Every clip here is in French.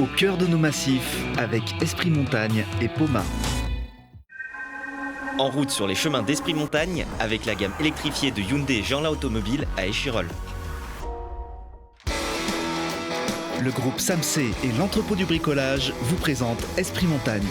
Au cœur de nos massifs, avec Esprit Montagne et Poma. En route sur les chemins d'Esprit Montagne, avec la gamme électrifiée de Hyundai et Jeanlin Automobile à Échirolles. Le groupe Samsé et l'entrepôt du bricolage vous présentent Esprit Montagne.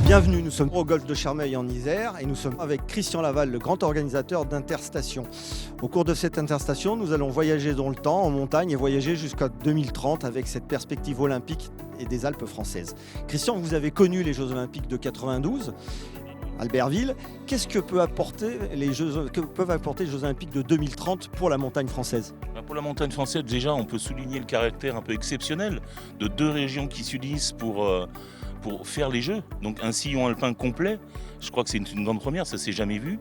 Bienvenue, nous sommes au golfe de Charmeil en Isère et nous sommes avec Christian Laval, le grand organisateur d'Interstation. Au cours de cette Interstation, nous allons voyager dans le temps, en montagne et voyager jusqu'à 2030 avec cette perspective olympique et des Alpes françaises. Christian, vous avez connu les Jeux Olympiques de 92, Albertville. Qu'est-ce que peuvent apporter les Jeux Olympiques de 2030 pour la montagne française ? Pour la montagne française, déjà, on peut souligner le caractère un peu exceptionnel de deux régions qui s'unissent pour faire les Jeux. Donc un sillon alpin complet, je crois que c'est une grande première, ça ne s'est jamais vu.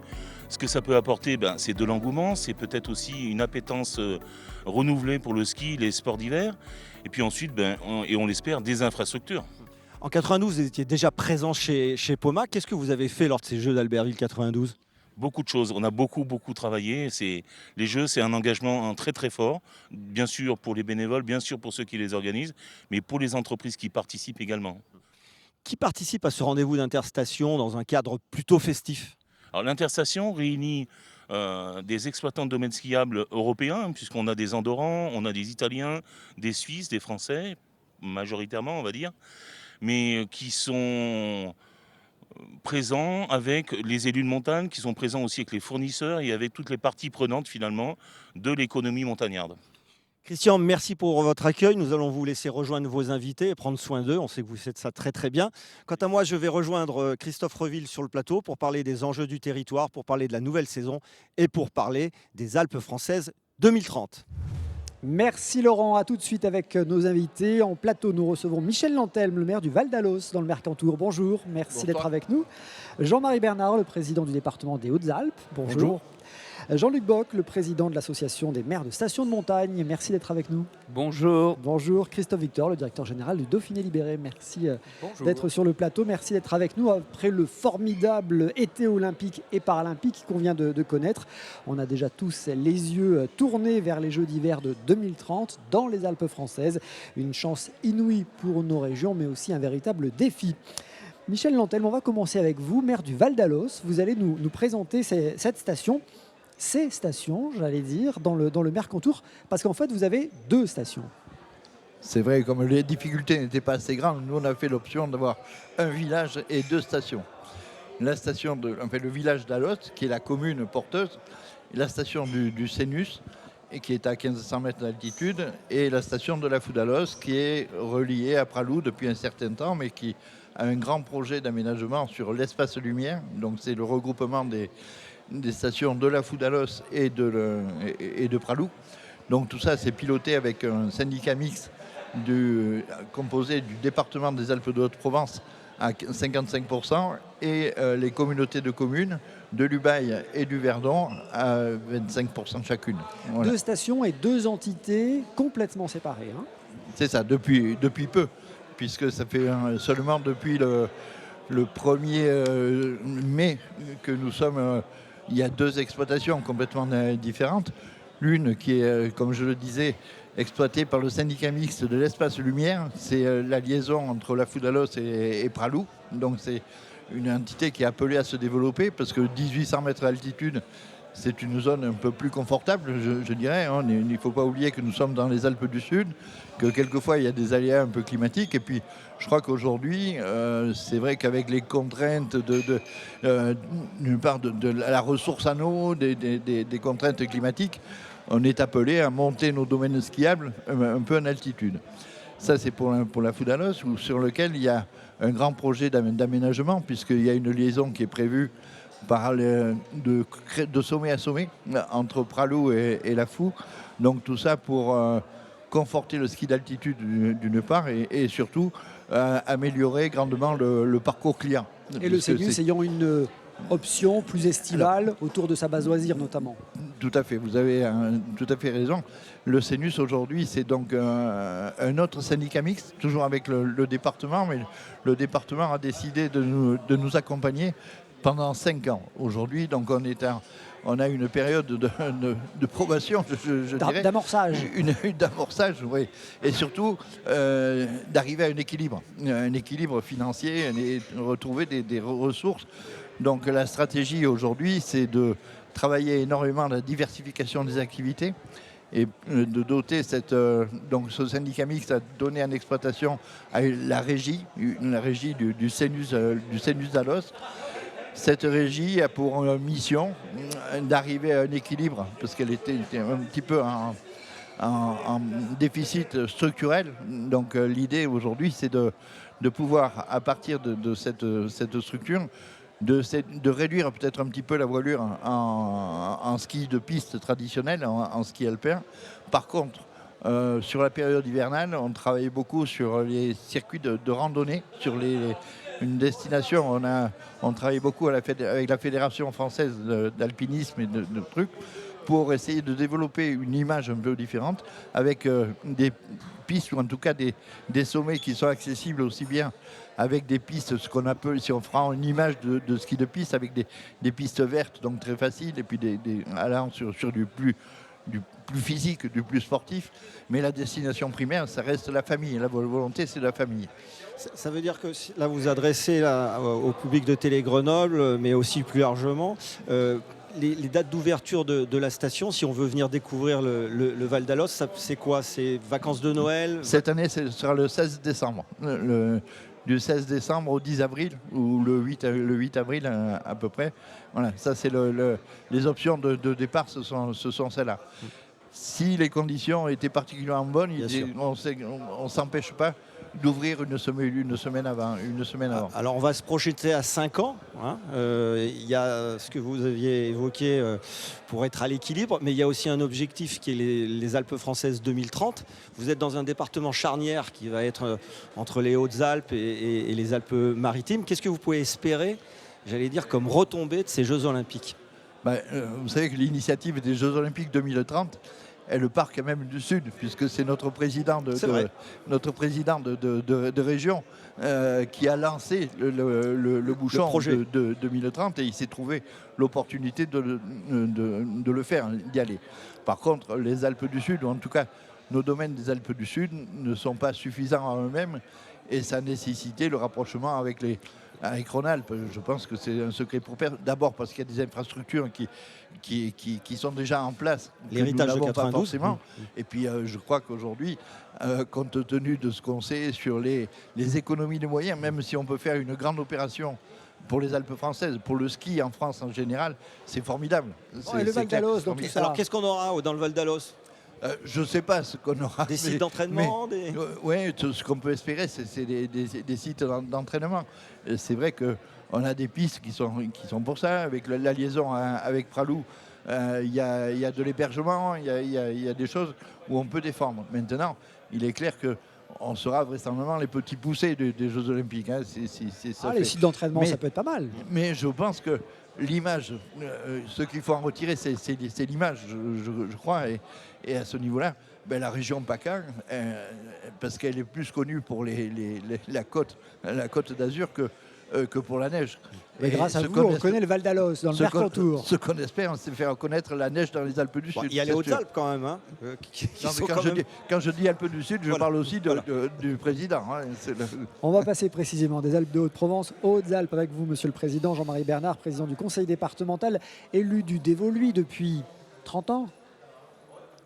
Ce que ça peut apporter, c'est de l'engouement, c'est peut-être aussi une appétence renouvelée pour le ski, les sports d'hiver. Et puis ensuite, on l'espère, des infrastructures. En 92, vous étiez déjà présent chez Poma. Qu'est-ce que vous avez fait lors de ces Jeux d'Albertville 92 ? Beaucoup de choses, on a beaucoup travaillé. Les Jeux, c'est un engagement très très fort, bien sûr pour les bénévoles, bien sûr pour ceux qui les organisent, mais pour les entreprises qui participent également. Qui participe à ce rendez-vous d'Interstation dans un cadre plutôt festif ? Alors l'Interstation réunit des exploitants de domaines skiables européens, puisqu'on a des Andorrans, on a des Italiens, des Suisses, des Français, majoritairement on va dire, mais qui sont présents avec les élus de montagne, qui sont présents aussi avec les fournisseurs et avec toutes les parties prenantes finalement de l'économie montagnarde. Christian, merci pour votre accueil. Nous allons vous laisser rejoindre vos invités et prendre soin d'eux. On sait que vous faites ça très très bien. Quant à moi, je vais rejoindre Christophe Reville sur le plateau pour parler des enjeux du territoire, pour parler de la nouvelle saison et pour parler des Alpes françaises 2030. Merci Laurent, à tout de suite avec nos invités. En plateau, nous recevons Michel Lantelme, le maire du Val d'Alos dans le Mercantour. Bonjour, merci d'être avec nous. Jean-Marie Bernard, le président du département des Hautes-Alpes. Bonjour. Jean-Luc Bock, le président de l'association des maires de stations de montagne. Merci d'être avec nous. Bonjour. Bonjour. Christophe Victor, le directeur général du Dauphiné Libéré. Merci d'être sur le plateau. Merci d'être avec nous après le formidable été olympique et paralympique qu'on vient de connaître. On a déjà tous les yeux tournés vers les Jeux d'hiver de 2030 dans les Alpes françaises. Une chance inouïe pour nos régions, mais aussi un véritable défi. Michel Lantelme, on va commencer avec vous, maire du Val d'Alos. Vous allez nous présenter cette station. Ces stations, j'allais dire, dans le Mercantour, parce qu'en fait, vous avez deux stations. C'est vrai, comme les difficultés n'étaient pas assez grandes, nous on a fait l'option d'avoir un village et deux stations. Le village d'Alos, qui est la commune porteuse, la station du Sénus, et qui est à 1500 mètres d'altitude, et la station de la Fou d'Alos, qui est reliée à Pralou depuis un certain temps, mais qui a un grand projet d'aménagement sur l'espace lumière. Donc c'est le regroupement des stations de la Fou d'Alos et de Pralou. Donc tout ça, c'est piloté avec un syndicat mixte composé du département des Alpes de Haute-Provence à 55% et les communautés de communes de l'Ubaye et du Verdon à 25% chacune. Voilà. Deux stations et deux entités complètement séparées. C'est ça, depuis peu, puisque ça fait seulement depuis le 1er mai que nous sommes... Il y a deux exploitations complètement différentes. L'une qui est, comme je le disais, exploitée par le syndicat mixte de l'espace lumière. C'est la liaison entre la Fou d'Alos et Pralou. Donc c'est une entité qui est appelée à se développer parce que 1800 mètres d'altitude, c'est une zone un peu plus confortable, je dirais. Il ne faut pas oublier que nous sommes dans les Alpes du Sud, que quelquefois il y a des aléas un peu climatiques. Et puis je crois qu'aujourd'hui, c'est vrai qu'avec les contraintes d'une part de la ressource en eau, des contraintes climatiques, on est appelé à monter nos domaines skiables un peu en altitude. Ça, c'est pour la Fou d'Alos, sur lequel il y a un grand projet d'aménagement, puisqu'il y a une liaison qui est prévue de sommet à sommet entre Pralou et la Fou. Donc tout ça pour conforter le ski d'altitude d'une part et surtout améliorer grandement le parcours client. Et le Sénus ayant une option plus estivale autour de sa base loisir notamment. Tout à fait, vous avez tout à fait raison. Le CENUS aujourd'hui, c'est donc un autre syndicat mixte, toujours avec le département, mais le département a décidé de nous accompagner pendant 5 ans. Aujourd'hui, donc on a une période de probation, je dirais. D'amorçage. D'amorçage, oui. Et surtout, d'arriver à un équilibre financier et retrouver des ressources. Donc la stratégie aujourd'hui, c'est de travailler énormément à la diversification des activités et de doter donc ce syndicat mixte a donné en exploitation à la régie du CENUS d'Alos. Cette régie a pour mission d'arriver à un équilibre parce qu'elle était un petit peu en déficit structurel. Donc l'idée aujourd'hui, c'est de pouvoir, à partir de cette structure, de réduire peut-être un petit peu la voilure en ski de piste traditionnel, en ski alpin. Par contre, sur la période hivernale, on travaille beaucoup sur les circuits de randonnée, sur une destination. On travaille beaucoup avec la Fédération française d'alpinisme et de trucs pour essayer de développer une image un peu différente avec des pistes ou en tout cas des sommets qui sont accessibles aussi bien avec des pistes, ce qu'on appelle, si on fera une image de ski de piste avec des pistes vertes, donc très faciles, et puis allant sur du plus physique, du plus sportif. Mais la destination primaire, ça reste la famille. La volonté, c'est la famille. Ça veut dire que là, vous adressez au public de Télé Grenoble, mais aussi plus largement, les dates d'ouverture de la station, si on veut venir découvrir le Val d'Alos, c'est quoi? C'est vacances de Noël? Cette année, ce sera le 16 décembre. Du 16 décembre au 10 avril, ou le 8 avril à peu près. Voilà, ça c'est les options de départ, ce sont celles-là. Si les conditions étaient particulièrement bonnes, on ne s'empêche pas d'ouvrir une semaine avant. Alors on va se projeter à 5 ans. Il y a ce que vous aviez évoqué pour être à l'équilibre, mais il y a aussi un objectif qui est les Alpes françaises 2030. Vous êtes dans un département charnière qui va être entre les Hautes-Alpes et les Alpes-Maritimes. Qu'est-ce que vous pouvez espérer, j'allais dire, comme retombée de ces Jeux Olympiques? Vous savez que l'initiative des Jeux Olympiques 2030, elle part quand même du Sud, puisque c'est notre président de région qui a lancé le bouchon de 2030 et il s'est trouvé l'opportunité de le faire, d'y aller. Par contre, les Alpes du Sud, ou en tout cas nos domaines des Alpes du Sud, ne sont pas suffisants en eux-mêmes et ça a nécessité le rapprochement avec Rhône-Alpes. Je pense que c'est un secret pour personne. D'abord parce qu'il y a des infrastructures qui sont déjà en place. L'héritage de 92. Pas forcément. Et puis je crois qu'aujourd'hui, compte tenu de ce qu'on sait sur les économies de moyens, même si on peut faire une grande opération pour les Alpes françaises, pour le ski en France en général, c'est formidable. Et le Val d'Alos, donc tout ça. Alors qu'est-ce qu'on aura dans le Val d'Alos? Je ne sais pas ce qu'on aura. Des sites d'entraînement Oui, ce qu'on peut espérer, c'est des sites d'entraînement. C'est vrai qu'on a des pistes qui sont pour ça. Avec la liaison avec Pralou, il y a de l'hébergement, il y a des choses où on peut défendre. Maintenant, il est clair qu'on sera vraisemblablement les petits poussés des Jeux Olympiques. Hein. Les sites d'entraînement, ça peut être pas mal. Mais je pense que l'image, ce qu'il faut en retirer, c'est l'image, je crois. Et à ce niveau-là, la région PACA, parce qu'elle est plus connue pour la côte d'Azur que pour la neige. Mais grâce à vous, on connaît le Val d'Alos dans le Mercantour. Ce qu'on espère, c'est faire connaître la neige dans les Alpes du Sud. Il y a les Hautes-Alpes quand même. Quand je dis Alpes du Sud, je parle aussi du président. Hein. On va passer précisément des Alpes de Haute-Provence aux Hautes-Alpes avec vous, monsieur le président Jean-Marie Bernard, président du conseil départemental, élu du Dévoluy depuis 30 ans.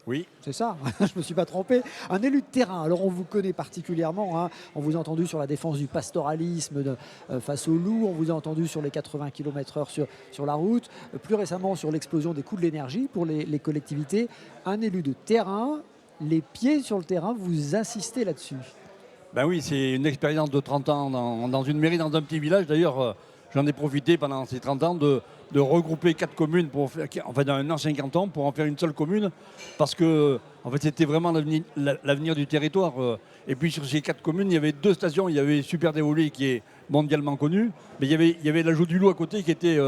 Oui. C'est ça, je ne me suis pas trompé. Un élu de terrain, alors on vous connaît particulièrement, on vous a entendu sur la défense du pastoralisme face aux loups, on vous a entendu sur les 80 km/h sur la route, plus récemment sur l'explosion des coûts de l'énergie pour les collectivités. Un élu de terrain, les pieds sur le terrain, vous insistez là-dessus. Ben oui, c'est une expérience de 30 ans dans une mairie, dans un petit village. D'ailleurs, j'en ai profité pendant ces 30 ans de regrouper 4 communes dans un ancien canton pour en faire une seule commune parce que c'était vraiment l'avenir du territoire. Et puis sur ces 4 communes, il y avait 2 stations. Il y avait Super Dévoluy qui est mondialement connu, mais il y avait l'ajout du Loup à côté qui était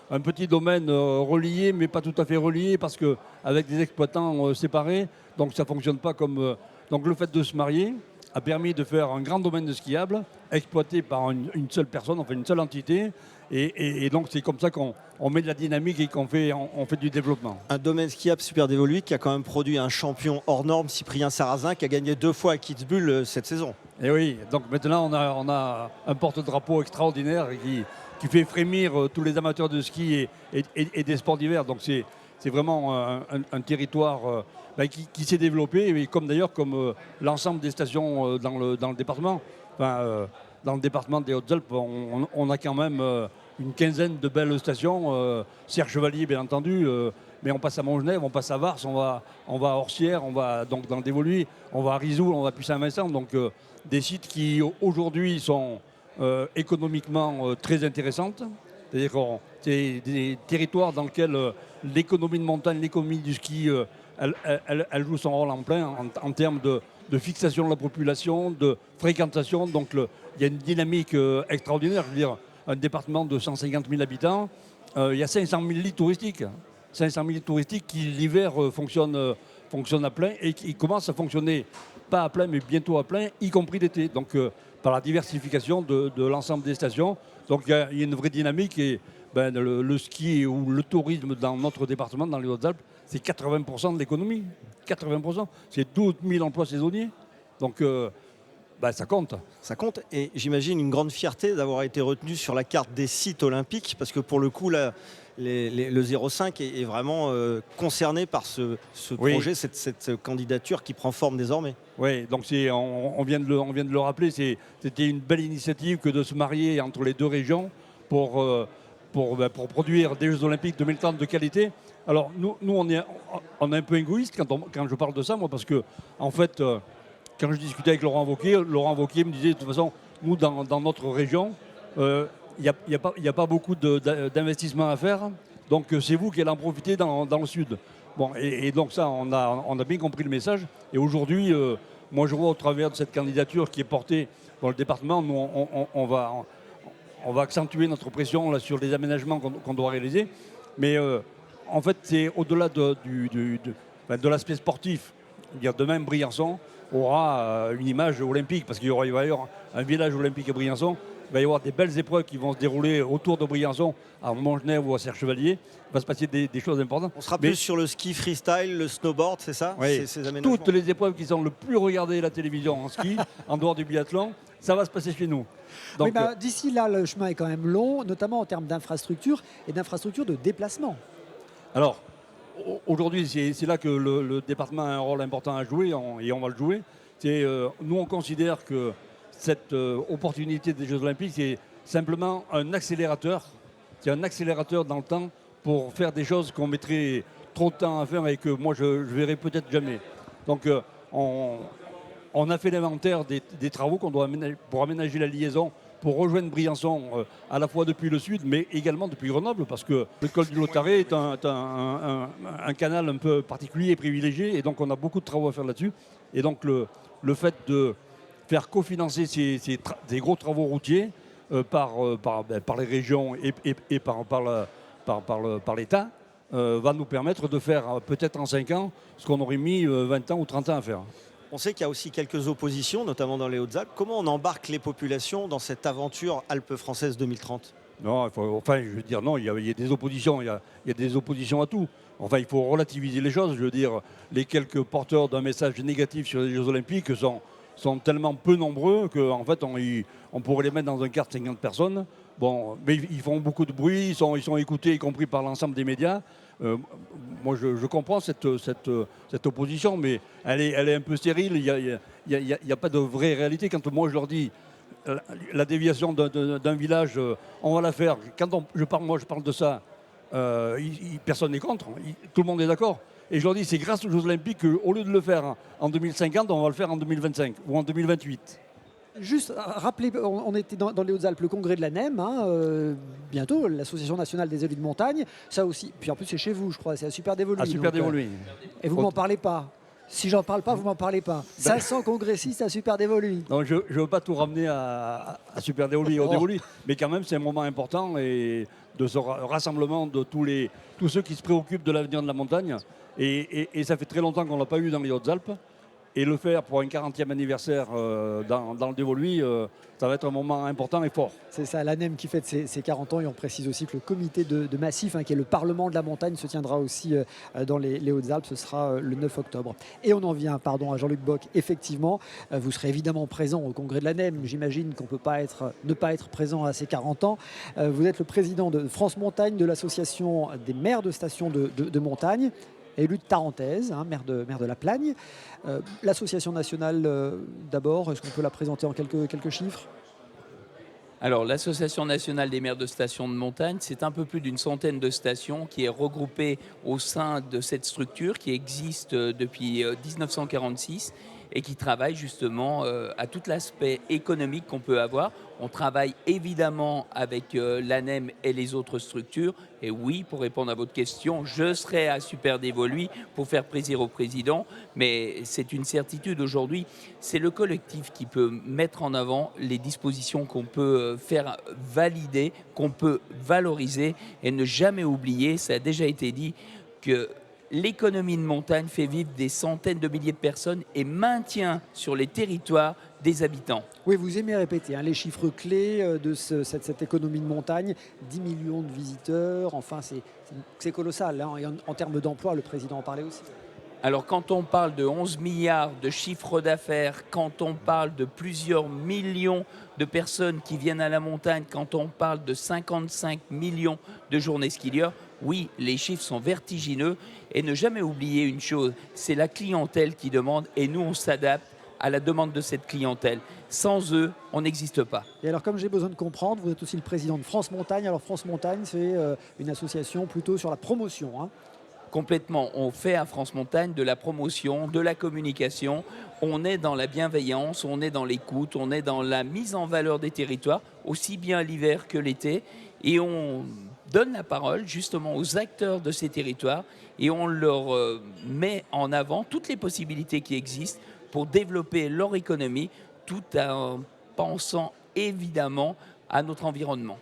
un petit domaine relié, mais pas tout à fait relié, parce qu'avec des exploitants séparés, donc ça ne fonctionne pas comme... donc le fait de se marier a permis de faire un grand domaine de skiable, exploité par une seule personne, enfin une seule entité, et donc c'est comme ça qu'on met de la dynamique et qu'on fait, on fait du développement. Un domaine skiable super dévolué qui a quand même produit un champion hors norme, Cyprien Sarrazin, qui a gagné 2 fois à Kitzbühel cette saison. Et oui, donc maintenant on a un porte-drapeau extraordinaire qui fait frémir tous les amateurs de ski et des sports d'hiver. Donc c'est vraiment un territoire qui s'est développé, et comme d'ailleurs comme l'ensemble des stations dans le département. Enfin, dans le département des Hautes-Alpes, on a quand même une quinzaine de belles stations. Serre Chevalier, bien entendu, mais on passe à Montgenèvre, on passe à Vars, on va à Orsières, on va donc dans le Dévoluy, on va à Risoul, on va à Puy-Saint-Vincent. Donc des sites qui aujourd'hui sont économiquement très intéressantes. C'est-à-dire que c'est des territoires dans lesquels l'économie de montagne, l'économie du ski, elle joue son rôle en plein en termes de fixation de la population, de fréquentation. Donc il y a une dynamique extraordinaire. Je veux dire, un département de 150 000 habitants, il y a 500 000 lits touristiques. 500 000 lits touristiques qui l'hiver fonctionnent à plein et qui commencent à fonctionner pas à plein mais bientôt à plein, y compris l'été. Donc par la diversification de l'ensemble des stations. Donc il y a une vraie dynamique et le ski ou le tourisme dans notre département, dans les Hautes-Alpes, c'est 80% de l'économie. 80%. C'est 12 000 emplois saisonniers. Donc ça compte. Ça compte, et j'imagine une grande fierté d'avoir été retenu sur la carte des sites olympiques, parce que pour le coup, là, le 05 est vraiment concerné par ce projet, cette candidature qui prend forme désormais. Oui, donc on vient de le rappeler, c'était une belle initiative que de se marier entre les deux régions pour produire des Jeux Olympiques 2030 de qualité. Alors nous on est un peu égoïste quand je parle de ça, moi, parce que en fait, quand je discutais avec Laurent Wauquiez me disait de toute façon, nous dans notre région, il n'y a pas beaucoup d'investissement à faire, donc c'est vous qui allez en profiter dans le sud. Bon, et donc ça, on a bien compris le message. Et aujourd'hui, moi je vois au travers de cette candidature qui est portée dans le département, nous on va accentuer notre pression là, sur les aménagements qu'on doit réaliser. Mais en fait, c'est au-delà de l'aspect sportif. Demain, Briançon aura une image olympique, parce qu'il va y avoir un village olympique à Briançon. Il va y avoir des belles épreuves qui vont se dérouler autour de Briançon, à Montgenèvre ou à Serre Chevalier. Il va se passer des choses importantes. On sera plus sur le ski freestyle, le snowboard, c'est ça? Oui, toutes les épreuves qui sont le plus regardées à la télévision en ski, en dehors du biathlon, ça va se passer chez nous. Donc, oui, d'ici là, le chemin est quand même long, notamment en termes d'infrastructures et d'infrastructures de déplacement. Alors, aujourd'hui, c'est là que le département a un rôle important à jouer, et on va le jouer. Nous, on considère que cette opportunité des Jeux Olympiques, c'est simplement un accélérateur. C'est un accélérateur dans le temps pour faire des choses qu'on mettrait trop de temps à faire et que moi, je verrai peut-être jamais. Donc, on a fait l'inventaire des travaux qu'on doit aménager pour aménager la liaison, pour rejoindre Briançon, à la fois depuis le sud, mais également depuis Grenoble, parce que le col du Lautaret est un canal un peu particulier et privilégié, et donc on a beaucoup de travaux à faire là-dessus. Et donc le fait de faire cofinancer ces gros travaux routiers par les régions et par l'État va nous permettre de faire peut-être en 5 ans ce qu'on aurait mis 20 ans ou 30 ans à faire. On sait qu'il y a aussi quelques oppositions, notamment dans les Hautes-Alpes. Comment on embarque les populations dans cette aventure Alpes françaises 2030 ? Non, je veux dire, non, il y a des oppositions, il y a des oppositions à tout. Enfin, il faut relativiser les choses. Je veux dire, les quelques porteurs d'un message négatif sur les Jeux Olympiques sont tellement peu nombreux qu'en fait, on pourrait les mettre dans un quart de 50 personnes. Bon, mais ils font beaucoup de bruit, ils sont écoutés, y compris par l'ensemble des médias. Moi, je comprends cette opposition, mais elle est un peu stérile. Il n'y a pas de vraie réalité. Quand moi, je leur dis la déviation d'un village, on va la faire. Quand je parle de ça, personne n'est contre. Tout le monde est d'accord. Et je leur dis, c'est grâce aux Jeux Olympiques qu'au lieu de le faire en 2050, on va le faire en 2025 ou en 2028. Juste rappeler, on était dans les Hautes-Alpes, le congrès de la NEM, bientôt, l'Association nationale des élus de montagne, ça aussi. Puis en plus, c'est chez vous, je crois, c'est à Super Dévoluy. À Super Dévoluy. Et vous m'en parlez pas. Si j'en parle pas, vous m'en parlez pas. 500 congressistes à Super Dévolu. Donc je ne veux pas tout ramener à Super Dévolu, au Dévolu, mais quand même c'est un moment important et de ce rassemblement de tous ceux qui se préoccupent de l'avenir de la montagne. Et ça fait très longtemps qu'on ne l'a pas eu dans les Hautes-Alpes. Et le faire pour un 40e anniversaire dans le Dévolu, ça va être un moment important et fort. C'est ça, l'ANEM qui fête ses 40 ans, et on précise aussi que le comité de Massif, qui est le Parlement de la montagne, se tiendra aussi dans les Hautes-Alpes, ce sera le 9 octobre. Et on en vient à Jean-Luc Bock. Effectivement, vous serez évidemment présent au congrès de l'ANEM, j'imagine qu'on ne peut pas ne pas être présent à ces 40 ans. Vous êtes le président de France Montagne, de l'association des maires de stations de montagne, élu de Tarentaise, maire de La Plagne. L'association nationale, d'abord, est-ce qu'on peut la présenter en quelques chiffres ? Alors, l'Association nationale des maires de stations de montagne, c'est un peu plus d'une centaine de stations qui est regroupée au sein de cette structure qui existe depuis 1946 et qui travaille justement à tout l'aspect économique qu'on peut avoir. On travaille évidemment avec l'ANEM et les autres structures. Et oui, pour répondre à votre question, je serai à Super Dévolu pour faire plaisir au président. Mais c'est une certitude aujourd'hui, c'est le collectif qui peut mettre en avant les dispositions qu'on peut faire valider, qu'on peut valoriser et ne jamais oublier, ça a déjà été dit, que l'économie de montagne fait vivre des centaines de milliers de personnes et maintient sur les territoires des habitants. Oui, vous aimez répéter les chiffres clés de cette économie de montagne. 10 millions de visiteurs, enfin c'est colossal. Et en termes d'emploi, le président en parlait aussi. Alors quand on parle de 11 milliards de chiffre d'affaires, quand on parle de plusieurs millions de personnes qui viennent à la montagne, quand on parle de 55 millions de journées skieurs, oui, les chiffres sont vertigineux. Et ne jamais oublier une chose, c'est la clientèle qui demande et nous on s'adapte à la demande de cette clientèle. Sans eux, on n'existe pas. Et alors, comme j'ai besoin de comprendre, vous êtes aussi le président de France Montagne. Alors, France Montagne, c'est une association plutôt sur la promotion. Complètement. On fait à France Montagne de la promotion, de la communication. On est dans la bienveillance, on est dans l'écoute, on est dans la mise en valeur des territoires, aussi bien l'hiver que l'été. Et on donne la parole justement aux acteurs de ces territoires et on leur met en avant toutes les possibilités qui existent pour développer leur économie tout en pensant évidemment à notre environnement.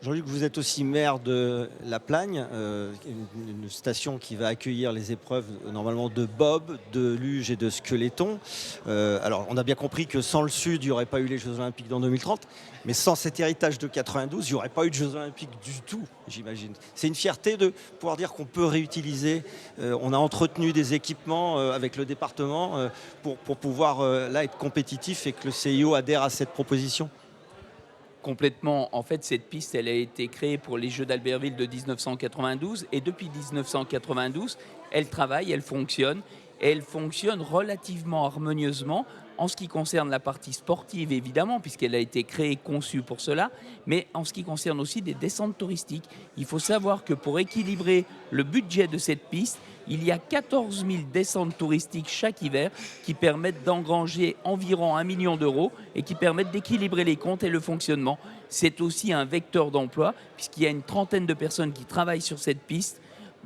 Jean-Luc, vous êtes aussi maire de La Plagne, une station qui va accueillir les épreuves normalement de bob, de luge et de squeletton. Alors, on a bien compris que sans le Sud, il n'y aurait pas eu les Jeux Olympiques dans 2030, mais sans cet héritage de 92, il n'y aurait pas eu de Jeux Olympiques du tout, j'imagine. C'est une fierté de pouvoir dire qu'on peut réutiliser. On a entretenu des équipements avec le département pour pouvoir là être compétitif et que le CIO adhère à cette proposition. Complètement. En fait, cette piste, elle a été créée pour les Jeux d'Albertville de 1992 et depuis 1992, elle travaille, elle fonctionne et elle fonctionne relativement harmonieusement en ce qui concerne la partie sportive, évidemment, puisqu'elle a été créée, conçue pour cela, mais en ce qui concerne aussi des descentes touristiques. Il faut savoir que pour équilibrer le budget de cette piste, il y a 14 000 descentes touristiques chaque hiver qui permettent d'engranger environ 1 million d'euros et qui permettent d'équilibrer les comptes et le fonctionnement. C'est aussi un vecteur d'emploi puisqu'il y a une trentaine de personnes qui travaillent sur cette piste,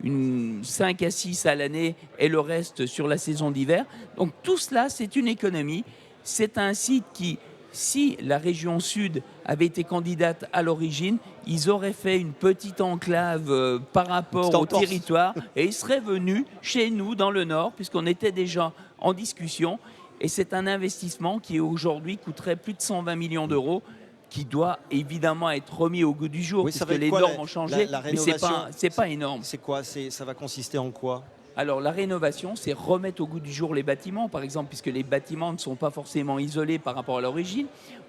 5 à 6 à l'année et le reste sur la saison d'hiver. Donc tout cela, c'est une économie. C'est un site qui, si la région sud avait été candidate à l'origine, ils auraient fait une petite enclave par rapport au territoire et ils seraient venus chez nous dans le nord puisqu'on était déjà en discussion. Et c'est un investissement qui aujourd'hui coûterait plus de 120 millions d'euros qui doit évidemment être remis au goût du jour puisque les normes ont changé, mais c'est pas énorme. C'est quoi ? Ça va consister en quoi ? Alors la rénovation, c'est remettre au goût du jour les bâtiments, par exemple, puisque les bâtiments ne sont pas forcément isolés par rapport à l'origine.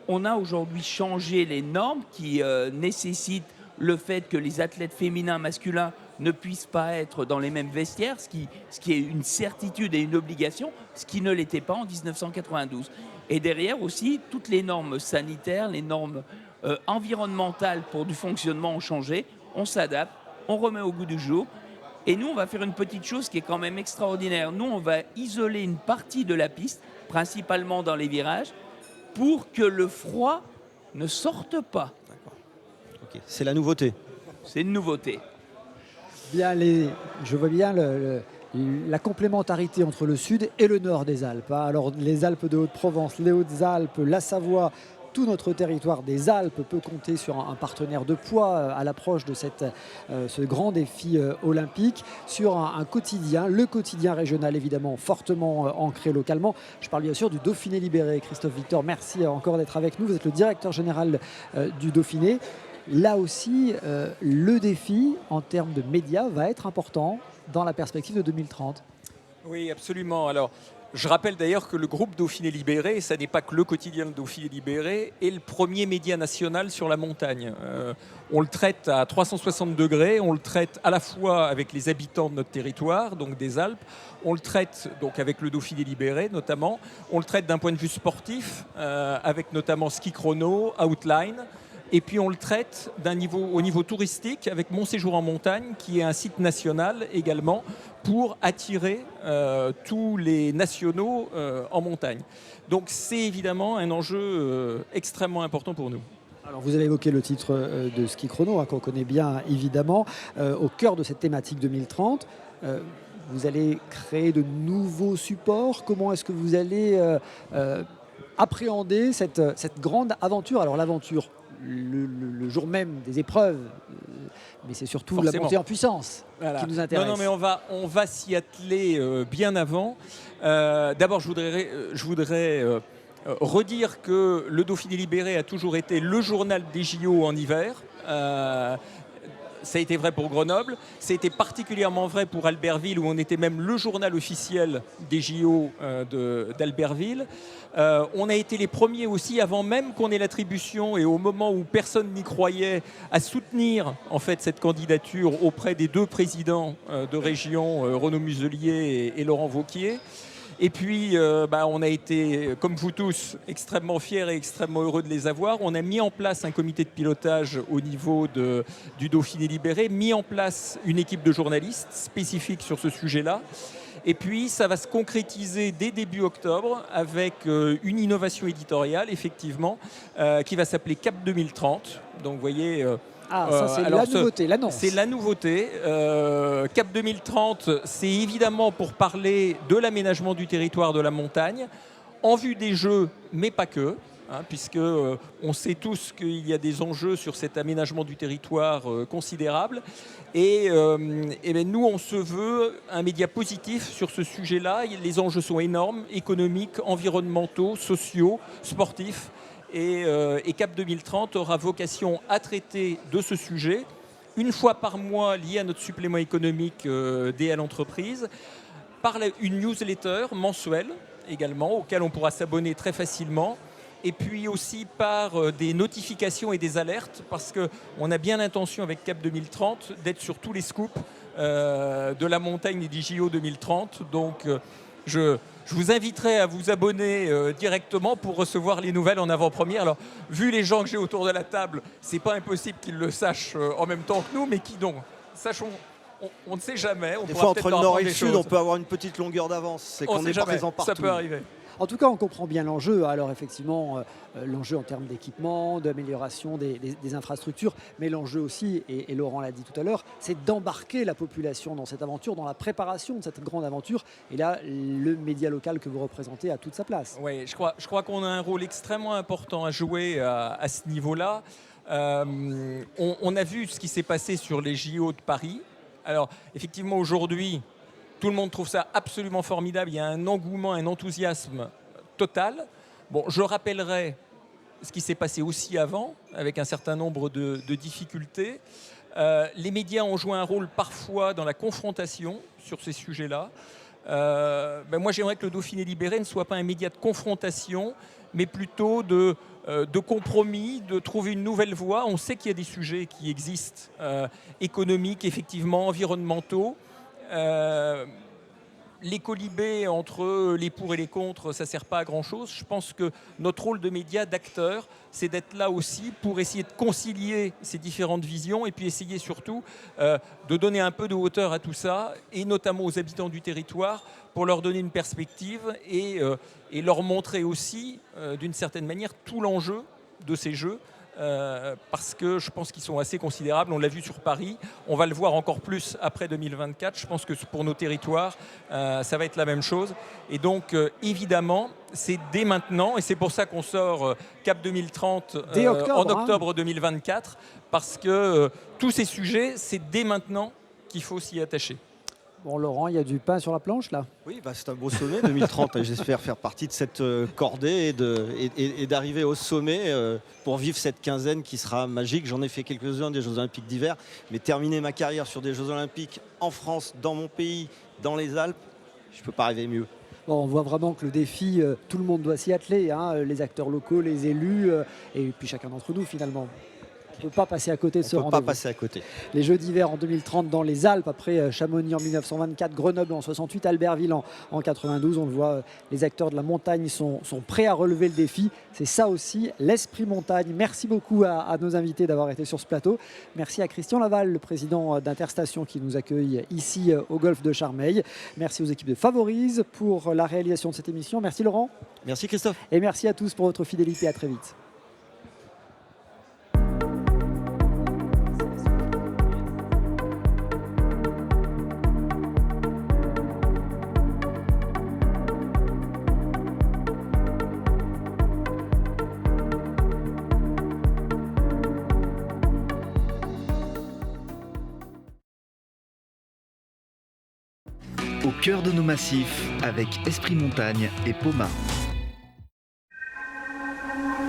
On a aujourd'hui changé les normes qui nécessitent le fait que les athlètes féminins, masculins ne puissent pas être dans les mêmes vestiaires, ce qui est une certitude et une obligation, ce qui ne l'était pas en 1992. Et derrière aussi, toutes les normes sanitaires, les normes environnementales pour du fonctionnement ont changé. On s'adapte, on remet au goût du jour. Et nous, on va faire une petite chose qui est quand même extraordinaire. Nous, on va isoler une partie de la piste, principalement dans les virages, pour que le froid ne sorte pas. D'accord. Okay. C'est la nouveauté. C'est une nouveauté. Bien je vois bien la complémentarité entre le sud et le nord des Alpes. Alors les Alpes de Haute-Provence, les Hautes-Alpes, la Savoie, tout notre territoire des Alpes peut compter sur un partenaire de poids à l'approche de ce grand défi olympique, sur un quotidien, le quotidien régional évidemment fortement ancré localement. Je parle bien sûr du Dauphiné Libéré. Christophe Victor, merci encore d'être avec nous. Vous êtes le directeur général du Dauphiné. Là aussi, le défi en termes de médias va être important dans la perspective de 2030. Oui, absolument. Alors, je rappelle d'ailleurs que le groupe Dauphiné Libéré, et ça n'est pas que le quotidien de Dauphiné Libéré, est le premier média national sur la montagne. On le traite à 360 degrés, on le traite à la fois avec les habitants de notre territoire, donc des Alpes, on le traite donc avec le Dauphiné Libéré notamment, on le traite d'un point de vue sportif, avec notamment ski chrono, outline. Et puis on le traite au niveau touristique avec Mon Séjour en Montagne, qui est un site national également pour attirer tous les nationaux en montagne. Donc c'est évidemment un enjeu extrêmement important pour nous. Alors vous avez évoqué le titre de ski chrono, qu'on connaît bien évidemment, au cœur de cette thématique 2030. Vous allez créer de nouveaux supports. Comment est-ce que vous allez appréhender cette grande aventure? Alors l'aventure, le jour même des épreuves, mais c'est surtout Forcément. la montée en puissance qui nous intéresse. Non, mais on va s'y atteler bien avant. D'abord, je voudrais redire que le Dauphiné Libéré a toujours été le journal des JO en hiver. Ça a été vrai pour Grenoble, ça a été particulièrement vrai pour Albertville, où on était même le journal officiel des JO d'Albertville. On a été les premiers aussi, avant même qu'on ait l'attribution et au moment où personne n'y croyait, à soutenir en fait cette candidature auprès des deux présidents de région, Renaud Muselier et Laurent Wauquiez. Et puis, on a été, comme vous tous, extrêmement fiers et extrêmement heureux de les avoir. On a mis en place un comité de pilotage au niveau du Dauphiné Libéré, mis en place une équipe de journalistes spécifique sur ce sujet-là. Et puis, ça va se concrétiser dès début octobre avec une innovation éditoriale, effectivement, qui va s'appeler Cap 2030. Donc, vous voyez... ça c'est la nouveauté, l'annonce. C'est la nouveauté. Cap 2030, c'est évidemment pour parler de l'aménagement du territoire de la montagne, en vue des Jeux, mais pas que, puisque on sait tous qu'il y a des enjeux sur cet aménagement du territoire considérables. Et nous, on se veut un média positif sur ce sujet-là. Les enjeux sont énormes, économiques, environnementaux, sociaux, sportifs. Et Cap 2030 aura vocation à traiter de ce sujet une fois par mois lié à notre supplément économique DL Entreprise, par une newsletter mensuelle également, auquel on pourra s'abonner très facilement, et puis aussi par des notifications et des alertes, parce qu'on a bien l'intention avec Cap 2030 d'être sur tous les scoops de la montagne et du JO 2030. Donc je vous inviterai à vous abonner directement pour recevoir les nouvelles en avant-première. Alors, vu les gens que j'ai autour de la table, c'est pas impossible qu'ils le sachent en même temps que nous, mais qui donc? Sachons, on ne sait jamais. Des fois, entre le nord et le sud, on peut avoir une petite longueur d'avance. C'est qu'on n'est pas présent partout. Ça peut arriver. En tout cas, on comprend bien l'enjeu. Alors effectivement, l'enjeu en termes d'équipement, d'amélioration des infrastructures, mais l'enjeu aussi, et Laurent l'a dit tout à l'heure, c'est d'embarquer la population dans cette aventure, dans la préparation de cette grande aventure. Et là, le média local que vous représentez a toute sa place. Oui, je crois qu'on a un rôle extrêmement important à jouer à ce niveau-là. On a vu ce qui s'est passé sur les JO de Paris. Alors, effectivement, aujourd'hui, tout le monde trouve ça absolument formidable. Il y a un engouement, un enthousiasme total. Bon, je rappellerai ce qui s'est passé aussi avant, avec un certain nombre de difficultés. Les médias ont joué un rôle parfois dans la confrontation sur ces sujets-là. Moi, j'aimerais que le Dauphiné Libéré ne soit pas un média de confrontation, mais plutôt de compromis, de trouver une nouvelle voie. On sait qu'il y a des sujets qui existent, économiques, effectivement, environnementaux. Les colibés entre les pour et les contre, ça ne sert pas à grand-chose. Je pense que notre rôle de média, d'acteur, c'est d'être là aussi pour essayer de concilier ces différentes visions et puis essayer surtout de donner un peu de hauteur à tout ça, et notamment aux habitants du territoire, pour leur donner une perspective et leur montrer aussi, d'une certaine manière, tout l'enjeu de ces Jeux parce que je pense qu'ils sont assez considérables. On l'a vu sur Paris, on va le voir encore plus après 2024. Je pense que pour nos territoires, ça va être la même chose. Et donc, évidemment, c'est dès maintenant, et c'est pour ça qu'on sort Cap 2030 en octobre 2024, parce que tous ces sujets, c'est dès maintenant qu'il faut s'y attacher. Bon, Laurent, il y a du pain sur la planche là. Oui, c'est un beau sommet 2030. J'espère faire partie de cette cordée et d'arriver au sommet pour vivre cette quinzaine qui sera magique. J'en ai fait quelques-uns des Jeux Olympiques d'hiver, mais terminer ma carrière sur des Jeux Olympiques en France, dans mon pays, dans les Alpes, je ne peux pas rêver mieux. Bon, on voit vraiment que le défi, tout le monde doit s'y atteler, hein, les acteurs locaux, les élus, et puis chacun d'entre nous finalement. On ne peut pas passer à côté de ce rendez-vous. On ne peut pas passer à côté. Les Jeux d'hiver en 2030 dans les Alpes, après Chamonix en 1924, Grenoble en 68, Albertville en 92. On le voit, les acteurs de la montagne sont prêts à relever le défi. C'est ça aussi, l'esprit montagne. Merci beaucoup à nos invités d'avoir été sur ce plateau. Merci à Christian Laval, le président d'Interstation qui nous accueille ici au golfe de Charmeil. Merci aux équipes de Favorise pour la réalisation de cette émission. Merci Laurent. Merci Christophe. Et merci à tous pour votre fidélité. À très vite. Au cœur de nos massifs, avec Esprit Montagne et Poma.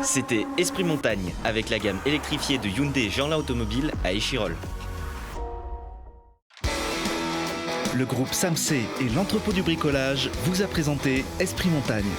C'était Esprit Montagne avec la gamme électrifiée de Hyundai Jeanlin Automobile à Échirolles. Le groupe SAMC et l'entrepôt du bricolage vous a présenté Esprit Montagne.